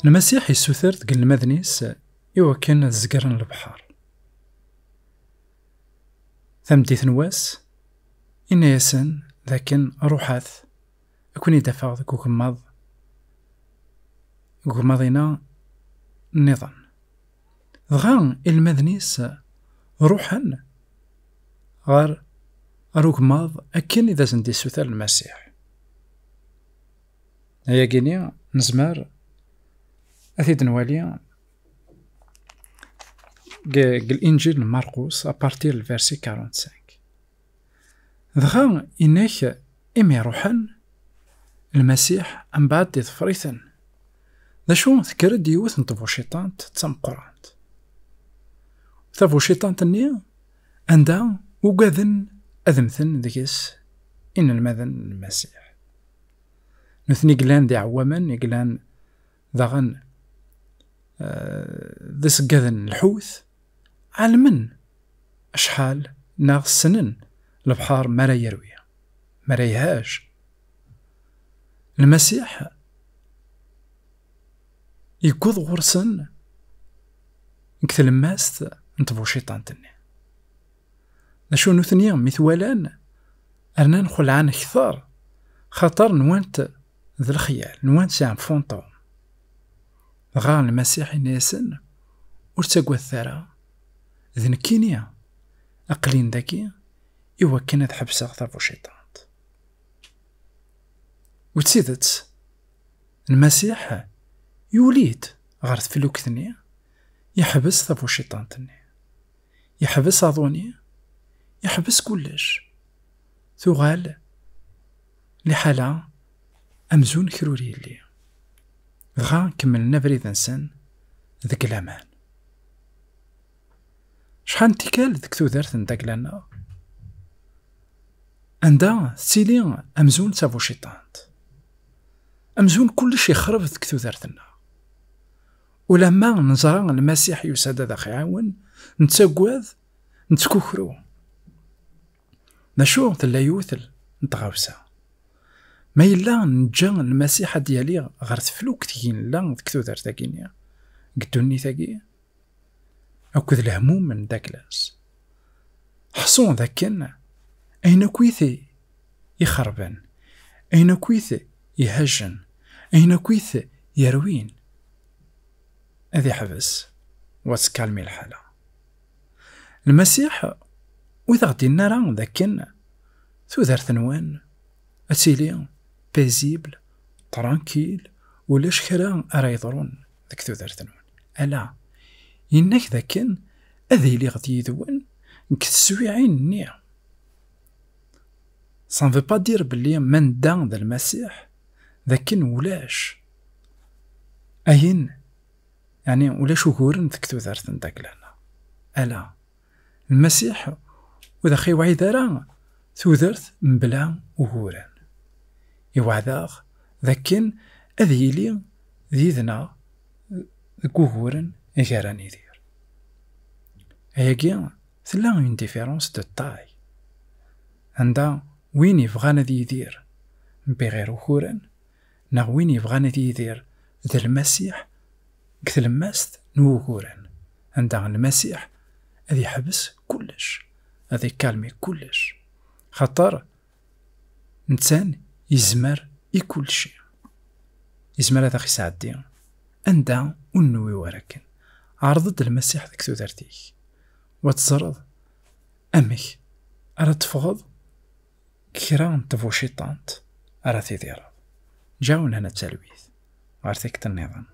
المسيح يسوثر تقل المذنيس إوا كان الزقرن البحر ثمتي ثنواس إن ياسن لكن روحاث أكون يدفع ذاك وكماضينا النظام ضغان المذنيس روحا غار أروك ماض أكن إذا زندي سوثر المسيح هيا كينيا نزمار أثيد نواليا الإنجيل مرقوس أبارتير الفيرسي 45 ضغان إنك إمي روحا المسيح أم بعد يظفريثن ذا شو تكرد يوث نطفو شيطان تتسم قرآن ثفو شيطان تنيا عندها وقاذن أذمثن ذكيس إن المذن المسيح نثني قلان دي عواما يقلان ذاغن ذس قاذن الحوث علمن أشحال ناغ السنن البحار مرا يروي مرا يهاج المسيح يقوض غرسن نكثل ماست نتبو شيطان تني نشو نثنيا مثوالان أرنا نخل عن كثار خاطر نوانت ذا الخيال نوانت سام فونطوم غان المسيح ناسن ورتقوى الثرى ذن كينيا أقلين ذاكي إوا كانت حبسة ثابو شيطان وتسيدت المسيح يوليد غارت في لوكثنيا يحبس ثابو شيطان تني يحبس أظوني يحبس كلش ثغال لحالة أمزون كروري اللي غا كملنا بريد انسان ذاك الامان شحال تيكال ذاك تودرت نداك لنا عندها سيلي امزون سافو شيطانت امزون كلشي يخرب ذاك تودرتنا ولما نزرى المسيح يساد ذا خيعاون نتسقواذ نتكوكرو نشو تلا يوثل نتغاوسا ما إلا نجا المسيح ديالي غير تفلوك تيين لا ديك دار تاكينيا قدوني تاكي أكد الهموم من داك لاس حصون ذاكن أين كويثي يخربن أين كويثي يهجن أين كويثي يروين أذي حبس وتكالمي الحالة المسيح وإذا غدي النار ذاكن ثودار ثنوان أتيلي بيزيبل ترانكيل ولاش كرا أرا يضرون ذاك ثودار ثنوان ألا إنك ذاكن أذي لي غدي يذون نكتسوي عين النية سان في با دير بلي من دان ذا المسيح ذاكن ولاش أين يعني ولاش وكورن ذاك ثودار ثن داك لنا ألا المسيح وذا خي وعيد راه ثودرت مبلا وهوران يوعداغ ذاكن أذي لي ذيذنا كوهورن إجاران يدير هياكي ثلا اون ديفيرونس دو طاي عندها وين يبغانا ذي يدير بغير وهوران نا وين يبغانا ذي يدير ذا المسيح كثل ماست نوهوران عندها المسيح أذي حبس كلش أذي كالمي كلش خاطر إنسان يزمر كل شيء يزمر هذا خي سعدي عندها ونوي ولكن عرضت المسيح ذاك ثودرتيك وتزرد أمك أرى تفغض كيران تفو شيطانت أرى تيدير جاون هنا التلويث غير ثيك النظام